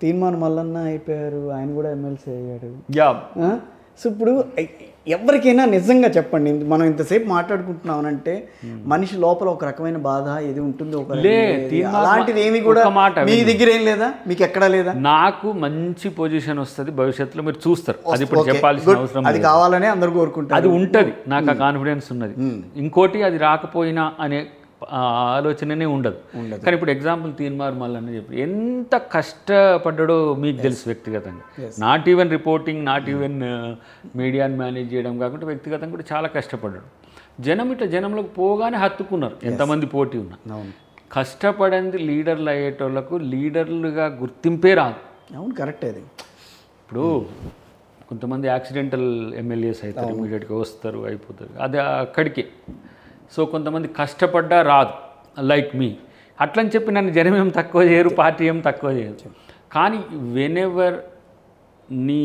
తీర్మానం మల్లన్న అయిపోయారు, ఆయన కూడా ఎమ్మెల్సీ అయ్యాడు. యా. సో ఇప్పుడు ఎవరికైనా నిజంగా చెప్పండి, మనం ఇంతసేపు మాట్లాడుకుంటున్నామనంటే మనిషి లోపల ఒక రకమైన బాధ ఏది ఉంటుంది, అలాంటిది ఏమి కూడా మీ దగ్గర ఏం లేదా, మీకు ఎక్కడా లేదా? నాకు మంచి పొజిషన్ వస్తుంది భవిష్యత్తులో, మీరు చూస్తారు. అది ఇప్పుడు చెప్పాల్సిన అవసరం, అది కావాలనే అందరూ కోరుకుంటారు. అది ఉంటుంది, నాకు ఆ కాన్ఫిడెన్స్ ఉన్నది. ఇంకోటి అది రాకపోయినా అనే ఆలోచననే ఉండదు. కానీ ఇప్పుడు ఎగ్జాంపుల్ తీన్మార్ మల్లన్న చెప్పి ఎంత కష్టపడ్డాడో మీకు తెలుసు వ్యక్తిగతంగా. Not even reporting, not even మీడియాని మేనేజ్ చేయడం కాకుండా వ్యక్తిగతంగా కూడా చాలా కష్టపడ్డాడు. జనంలోకి పోగానే హత్తుకున్నారు, ఎంతమంది పోటీ ఉన్నా. కష్టపడింది లీడర్లు అయ్యేటోళ్లకు లీడర్లుగా గుర్తింపే రాదు. అవును, కరెక్ట్. అది ఇప్పుడు కొంతమంది యాక్సిడెంటల్ ఎమ్మెల్యేస్ అవుతారు, ఇమీడియట్గా వస్తారు, అయిపోతారు, అది అక్కడికే. సో కొంతమంది కష్టపడ్డా రాదు, లైక్ మీ. అట్లని చెప్పి నన్ను జనం ఏం తక్కువ చేయరు, పార్టీ ఏం తక్కువ చేయరు. కానీ వెనెవర్ నీ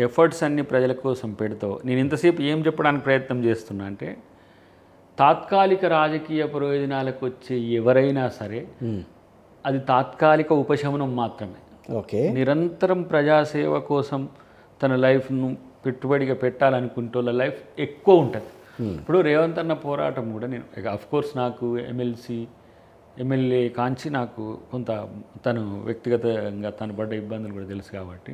ఎఫర్ట్స్ అన్ని ప్రజల కోసం పెడతావు. నేను ఇంతసేపు ఏం చెప్పడానికి ప్రయత్నం చేస్తున్నా అంటే, తాత్కాలిక రాజకీయ ప్రయోజనాలకు వచ్చే ఎవరైనా సరే అది తాత్కాలిక ఉపశమనం మాత్రమే. ఓకే. నిరంతరం ప్రజాసేవ కోసం తన లైఫ్ను పెట్టుబడిగా పెట్టాలనుకుంటే వాళ్ళ లైఫ్ ఎక్కువ ఉంటుంది. ఇప్పుడు రేవంత్ అన్న పోరాటం కూడా నేను అఫ్కోర్స్ నాకు ఎమ్మెల్యే కాంచి నాకు కొంత తను వ్యక్తిగతంగా తను పడ్డ ఇబ్బందులు కూడా తెలుసు కాబట్టి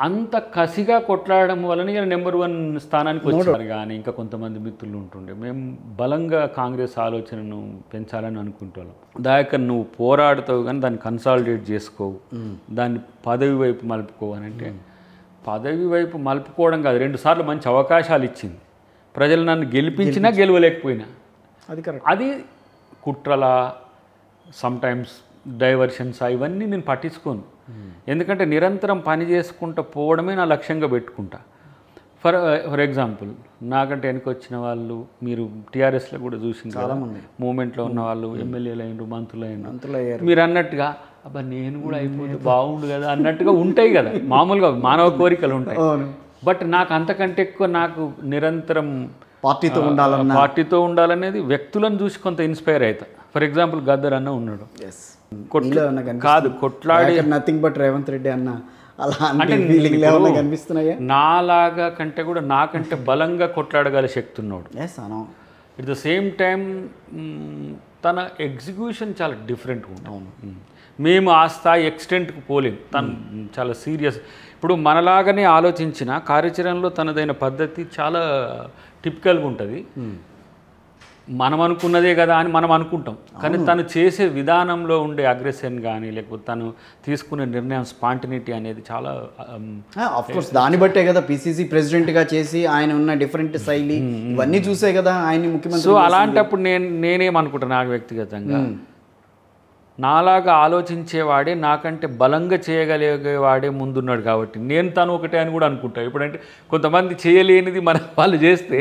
అంత కసిగా కొట్లాడడం వలన నేను నెంబర్ 1 స్థానానికి వచ్చాను. కానీ ఇంకా కొంతమంది మిత్రులు ఉంటుండే, మేము బలంగా కాంగ్రెస్ ఆలోచనను పెంచాలని అనుకుంటున్నాం. దయాకర్ నువ్వు పోరాడుతావు కానీ దాన్ని కన్సాలిడేట్ చేసుకోవు, దాన్ని పదవి వైపు మలుపుకోవు అని అంటే, పదవి వైపు మలుపుకోవడం కాదు, 2 సార్లు మంచి అవకాశాలు ఇచ్చింది. ప్రజలు నన్ను గెలిపించినా గెలవలేకపోయినా అది కుట్రల, సమ్టైమ్స్ డైవర్షన్స్, ఇవన్నీ నేను పట్టించుకోను. ఎందుకంటే నిరంతరం పని చేసుకుంటూ పోవడమే నా లక్ష్యంగా పెట్టుకుంటా. ఫర్ ఎగ్జాంపుల్ నాకంటే వెనకొచ్చిన వాళ్ళు మీరు టీఆర్ఎస్లో కూడా చూసింది, మూమెంట్లో ఉన్న వాళ్ళు ఎమ్మెల్యేలు అయినరు, మంత్రులు అయినరు. మీరు అన్నట్టుగా అబ్బా నేను కూడా అయిపోతే బాగుండు కదా అన్నట్టుగా ఉంటాయి కదా, మామూలుగా మానవ కోరికలు ఉంటాయి. బట్ నాకు అంతకంటే ఎక్కువ నాకు నిరంతరం పార్టీతో ఉండాలనేది, వ్యక్తులను చూసి కొంత ఇన్స్పైర్ అవుతా. ఫర్ ఎగ్జాంపుల్ గద్దర్ అన్న ఉన్నాడు, కాదు కొట్లాడి నథింగ్ బట్ రేవంత్ రెడ్డి అన్న, అంటే నాలాగా కంటే కూడా నాకంటే బలంగా కొట్లాడగల శక్తి ఉన్నాడు. ఎట్ ద సేమ్ టైం తన ఎగ్జిక్యూషన్ చాలా డిఫరెంట్గా ఉంటుంది. మేము ఆ స్థాయి ఎక్స్టెంట్కి పోలేము, తను చాలా సీరియస్. ఇప్పుడు మనలాగానే ఆలోచించిన కార్యాచరణలో తనదైన పద్ధతి చాలా టిపికల్గా ఉంటుంది. మనం అనుకున్నదే కదా అని మనం అనుకుంటాం, కానీ తను చేసే విధానంలో ఉండే అగ్రెషన్ కానీ లేకపోతే తను తీసుకునే నిర్ణయం స్పాంటినిటీ అనేది చాలా ఆఫ్కోర్స్ దాన్ని బట్టే కదా పిసిసి ప్రెసిడెంట్గా చేసి ఆయన ఉన్న డిఫరెంట్ శైలి ఇవన్నీ చూసే కదా ఆయన ముఖ్యమంత్రి. సో అలాంటప్పుడు నేనేమనుకుంటాను, నాకు వ్యక్తిగతంగా నాలాగా ఆలోచించేవాడే నాకంటే బలంగా చేయగలిగేవాడే ముందున్నాడు కాబట్టి నేను తను ఒకటే అని కూడా అనుకుంటాను. ఇప్పుడంటే కొంతమంది చేయలేనిది మన వాళ్ళు చేస్తే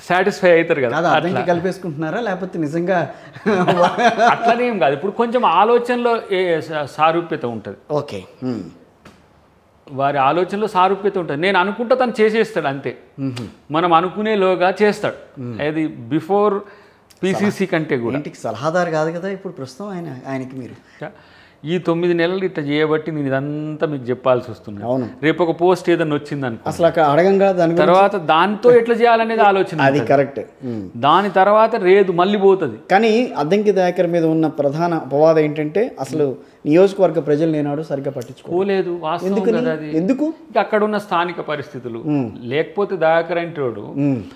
సాటిస్ఫై అవుతారు కదా, అట్లా కలిపేసుకుంటున్నారా లేకపోతే నిజంగా అట్లనే ఏం కాదు. ఇప్పుడు కొంచెం ఆలోచనలో సారూప్యత ఉంటుంది. ఓకే, వారి ఆలోచనలో సారూప్యత ఉంటుంది. నేను అనుకుంటా తను చేసేస్తాడు అంతే, మనం అనుకునేలోగా చేస్తాడు. అది బిఫోర్ పిసిసి కంటే కూడా. ఇంటికి సలహాదారు కాదు కదా ఇప్పుడు ప్రస్తుతం ఆయనకి. మీరు ఈ 9 నెలలు ఇట్లా చేయబట్టి నేను ఇదంతా మీకు చెప్పాల్సి వస్తుంది. అవును, రేపు ఒక పోస్ట్ ఏదన్నా వచ్చింది అనుకో, అసలు అడగంగా దాని తర్వాత దాంతో ఎట్లా చేయాలనేది ఆలోచన, అది కరెక్ట్. దాని తర్వాత రేదు మళ్ళీ పోతుంది. కానీ అద్దంకి దయాకర్ మీద ఉన్న ప్రధాన అపవాదం ఏంటంటే అసలు నియోజకవర్గ ప్రజలు నేనాడు సరిగ్గా పట్టించుకోలేదు. ఎందుకు? అక్కడ ఉన్న స్థానిక పరిస్థితులు, లేకపోతే దయాకర్ అంటాడు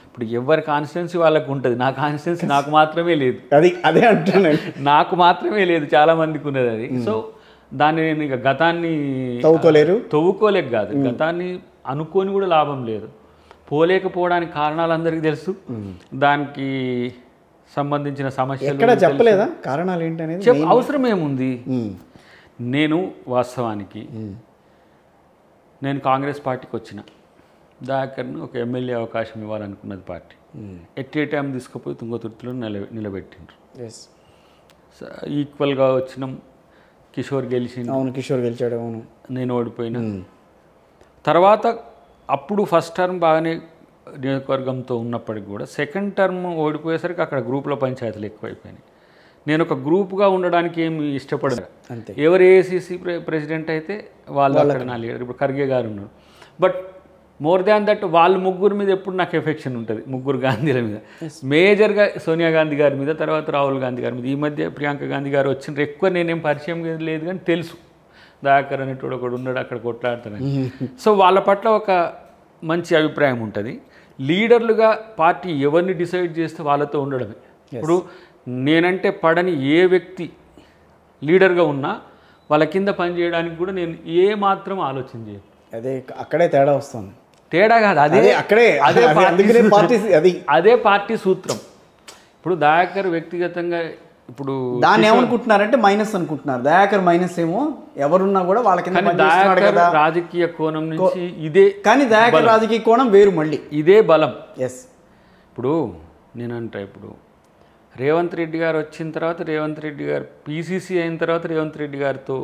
ఇప్పుడు ఎవరి కాన్స్టిట్యున్సీ వాళ్ళకు ఉంటుంది, నా కాన్స్టిట్యున్సీ నాకు మాత్రమే లేదు. అదే అంటున్నాను, నాకు మాత్రమే లేదు, చాలా మందికి ఉన్నది అది. సో దాన్ని నేను ఇక గతాన్ని తవ్వుకోలేక కాదు, గతాన్ని అనుకోని కూడా లాభం లేదు. పోలేకపోవడానికి కారణాలు అందరికీ తెలుసు, దానికి సంబంధించిన సమస్యలు చెప్పలేదా కారణాలు ఏంటనేది? అవసరం ఏముంది? నేను వాస్తవానికి నేను కాంగ్రెస్ పార్టీకి వచ్చిన, దయాకర్ను ఒక ఎమ్మెల్యే అవకాశం ఇవ్వాలనుకున్నది పార్టీ. ఎట్ ఏ టైం తీసుకుపోయి తుంగతుర్తిలో నిలబెట్టిండ్రు. ఈక్వల్గా వచ్చినాం. కిషోర్ గెలిచిండు. అవును, కిషోర్ గెలిచాడు. అవును, నేను ఓడిపోయినా. తర్వాత అప్పుడు ఫస్ట్ టర్మ్ బాగానే నియోజకవర్గంతో ఉన్నప్పటికి కూడా సెకండ్ టర్మ్ ఓడిపోయేసరికి అక్కడ గ్రూప్లో పంచాయతీలు ఎక్కువైపోయినాయి. నేను ఒక గ్రూప్గా ఉండడానికి ఏమి ఇష్టపడను. అంతే. ఎవరు ఏఐసిసి ప్రెసిడెంట్ అయితే వాళ్ళు అక్కడ నా లీడర్. ఇప్పుడు ఖర్గే గారు ఉన్నారు. బట్ మోర్ దాన్ దట్ వాళ్ళు ముగ్గురు మీద ఎప్పుడు నాకు ఎఫెక్షన్ ఉంటుంది, ముగ్గురు గాంధీల మీద. మేజర్గా సోనియా గాంధీ గారి మీద, తర్వాత రాహుల్ గాంధీ గారి మీద. ఈ మధ్య ప్రియాంక గాంధీ గారు వచ్చినారు. ఎక్కువ నేనేం పరిచయం లేదు కానీ తెలుసు దయాకర్ అనేటోడు ఒకడు ఉన్నాడు అక్కడ కొట్లాడుతానని. సో వాళ్ళ పట్ల ఒక మంచి అభిప్రాయం ఉంటుంది. లీడర్లుగా పార్టీ ఎవరిని డిసైడ్ చేస్తే వాళ్ళతో ఉండడమే. ఇప్పుడు నేనంటే పడని ఏ వ్యక్తి లీడర్గా ఉన్నా వాళ్ళ కింద పనిచేయడానికి కూడా నేను ఏ మాత్రం ఆలోచన చేయను. అదే అక్కడే తేడా వస్తుంది. తేడా కాదు, అదే అక్కడే అదే పార్టీ సూత్రం. ఇప్పుడు దయాకర్ వ్యక్తిగతంగా ఇప్పుడు దాన్ని ఏమనుకుంటున్నారంటే మైనస్ అనుకుంటున్నారు. దయాకర్ మైనస్ ఏమో ఎవరున్నా కూడా వాళ్ళ కింద రాజకీయ కోణం నుంచి ఇదే, కానీ దయాకర్ రాజకీయ కోణం వేరు, మళ్ళీ ఇదే బలం. ఎస్. ఇప్పుడు నేనంటా ఇప్పుడు రేవంత్ రెడ్డి గారు వచ్చిన తర్వాత, రేవంత్ రెడ్డి గారు పీసీసీ అయిన తర్వాత రేవంత్ రెడ్డి గారితో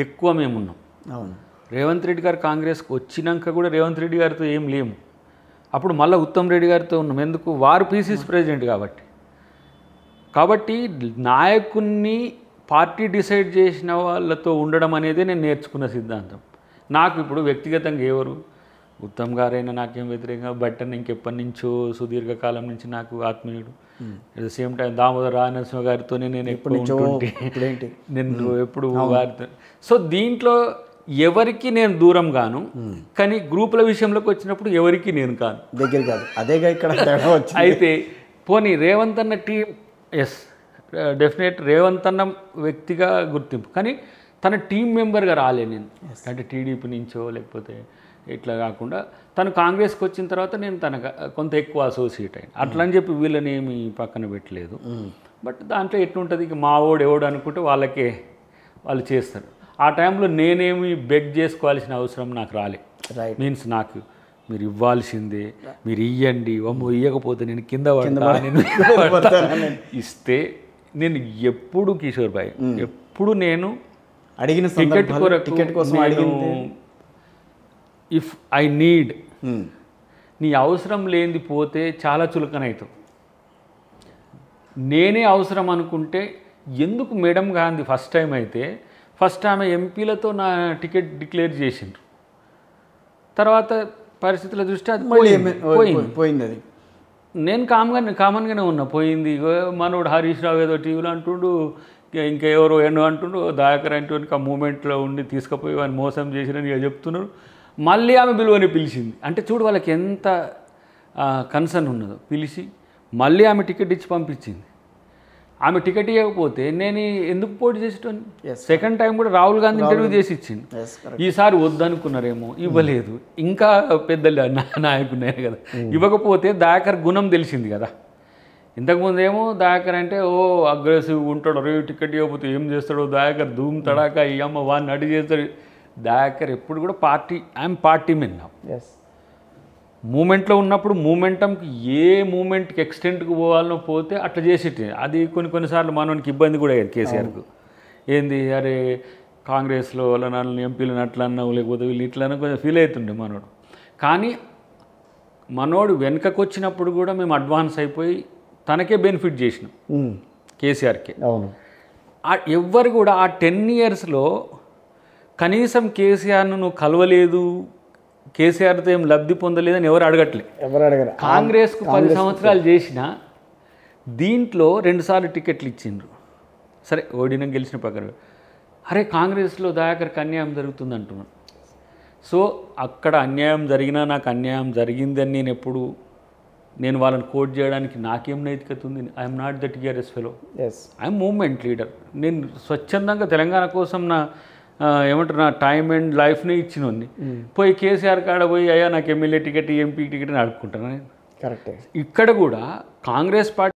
ఎక్కువ మేమున్నాం. అవును. రేవంత్ రెడ్డి గారు కాంగ్రెస్కి వచ్చినాక కూడా రేవంత్ రెడ్డి గారితో ఏం లేము. అప్పుడు మళ్ళీ ఉత్తమ్ రెడ్డి గారితో ఉన్నాం. ఎందుకు? వారు పీసీసీ ప్రెసిడెంట్ కాబట్టి నాయకుడిని పార్టీ డిసైడ్ చేసిన వాళ్ళతో ఉండడం అనేది నేను నేర్చుకున్న సిద్ధాంతం. నాకు ఇప్పుడు వ్యక్తిగతంగా ఎవరు ఉత్తమ్ గారైనా నాకేం వ్యతిరేకంగా, బట్టన్ ఇంకెప్పటి నుంచో సుదీర్ఘకాలం నుంచి నాకు ఆత్మీయుడు. At the same time Damodar Rajanarasimha గారితోనే నేను ఎప్పుడు నేను ఎప్పుడు వారితో. సో దీంట్లో ఎవరికి నేను దూరం గాను, కానీ గ్రూపుల విషయంలోకి వచ్చినప్పుడు ఎవరికి నేను కాను, దగ్గర కాదు. అదేగా ఇక్కడ అయితే పోనీ రేవంత్ అన్న టీం, ఎస్ డెఫినెట్ రేవంత్ అన్న వ్యక్తిగా గుర్తింపు, కానీ తన టీం మెంబర్గా రాలే నేను. అంటే టీడీపీ నుంచో లేకపోతే ఇట్లా కాకుండా తను కాంగ్రెస్కి వచ్చిన తర్వాత నేను తనకు కొంత ఎక్కువ అసోసియేట్ అయ్యాను. అట్లా అని చెప్పి వీళ్ళని ఏమి పక్కన పెట్టలేదు. బట్ దాంట్లో ఎట్లుంటుంది, ఇక మా ఓడు ఎవడు అనుకుంటే వాళ్ళకే వాళ్ళు చేస్తారు. ఆ టైంలో నేనేమి బెగ్ చేసుకోవాల్సిన అవసరం నాకు రాలే. మీన్స్ నాకు మీరు ఇవ్వాల్సిందే, మీరు ఇవ్వండి, ఇవ్వకపోతే నేను కింద పడతా ఇస్తే నేను ఎప్పుడు కిషోర్ భాయ్ ఎప్పుడు నేను అడిగిన టికెట్ కోసం ఇఫ్ ఐ నీడ్, నీ అవసరం లేనిది పోతే చాలా చులకనవుతావు. నేనే అవసరం అనుకుంటే ఎందుకు? మేడం గాంధీ ఫస్ట్ ఆమె ఎంపీలతో నా టికెట్ డిక్లేర్ చేసిండ్రు. తర్వాత పరిస్థితుల దృష్ట్యా అది పోయింది. అది నేను కామన్గానే ఉన్నా. పోయింది. మనోడు హరీష్ రావు ఏదో టీవీలో అంటుండు, ఇంకెవరో ఎన్నో అంటుండు, దయాకర్ అంటే ఆ మూమెంట్లో ఉండి తీసుకుపోయి వాడిని మోసం చేసిరని చెప్తున్నారు. మళ్ళీ ఆమె బిలువని పిలిచింది. అంటే చూడు వాళ్ళకి ఎంత కన్సర్న్ ఉన్నదో. పిలిచి మళ్ళీ ఆమె టికెట్ ఇచ్చి పంపించింది. ఆమె టికెట్ ఇవ్వకపోతే నేను ఎందుకు పోటీ చేసేటోని? సెకండ్ టైం కూడా రాహుల్ గాంధీ ఇంటర్వ్యూ చేసి ఇచ్చింది. ఈసారి వద్దనుకున్నారేమో, ఇవ్వలేదు. ఇంకా పెద్ద నాయకున్నాయి కదా. ఇవ్వకపోతే దయాకర్ గుణం తెలిసింది కదా. ఇంతకుముందు ఏమో దయాకర్ అంటే అగ్రెసివ్ ఉంటాడు, రే టికెట్ ఇవ్వకపోతే ఏం చేస్తాడో దయాకర్, ధూమ్ తడాక ఈ అమ్మ వాడిని అడి చేస్తాడు. దయాకర్ ఎప్పుడు కూడా ఐఎమ్ పార్టీ మెన్. మూమెంట్లో ఉన్నప్పుడు మూమెంటంకి ఏ మూమెంట్కి ఎక్స్టెంట్కి పోవాలనో పోతే అట్లా చేసేటి. అది కొన్నిసార్లు మనోనికి ఇబ్బంది కూడా అయ్యేది కేసీఆర్కు. ఏంది, అరే కాంగ్రెస్లో వాళ్ళ నన్ను ఎంపీలను అట్లా అన్నావు, లేకపోతే వీళ్ళు ఇట్లా అన్న కొంచెం ఫీల్ అవుతుండే మనోడు. కానీ మనోడు వెనుకకు వచ్చినప్పుడు కూడా మేము అడ్వాన్స్ అయిపోయి తనకే బెనిఫిట్ చేసినాం, కేసీఆర్కే. అవును. ఎవ్వరు కూడా ఆ 10 yearsలో కనీసం కేసీఆర్ను నువ్వు కలవలేదు, కేసీఆర్తో ఏం లబ్ధి పొందలేదని ఎవరు అడగట్లే. కాంగ్రెస్కు 10 సంవత్సరాలు చేసిన దీంట్లో 2 సార్లు టికెట్లు ఇచ్చిండ్రు. సరే ఓడిన గెలిచిన పక్కన, అరే కాంగ్రెస్లో దయాకర్కి అన్యాయం జరుగుతుంది అంటున్నాను. సో అక్కడ అన్యాయం జరిగినా నాకు అన్యాయం జరిగిందని నేను వాళ్ళని కోట్ చేయడానికి నాకేం నైతికత ఉంది? I'm not the TRS fellow, I'm movement leader. నేను స్వచ్ఛందంగా తెలంగాణ కోసం నా ఏమంటారు నా టైం అండ్ లైఫ్ని ఇచ్చినోని పోయి కేసీఆర్ కాడ పోయి అయ్యా నాకు ఎమ్మెల్యే టికెట్, ఎంపీ టికెట్ అని అడుక్కుంటాను. కరెక్టే. ఇక్కడ కూడా కాంగ్రెస్ పార్టీ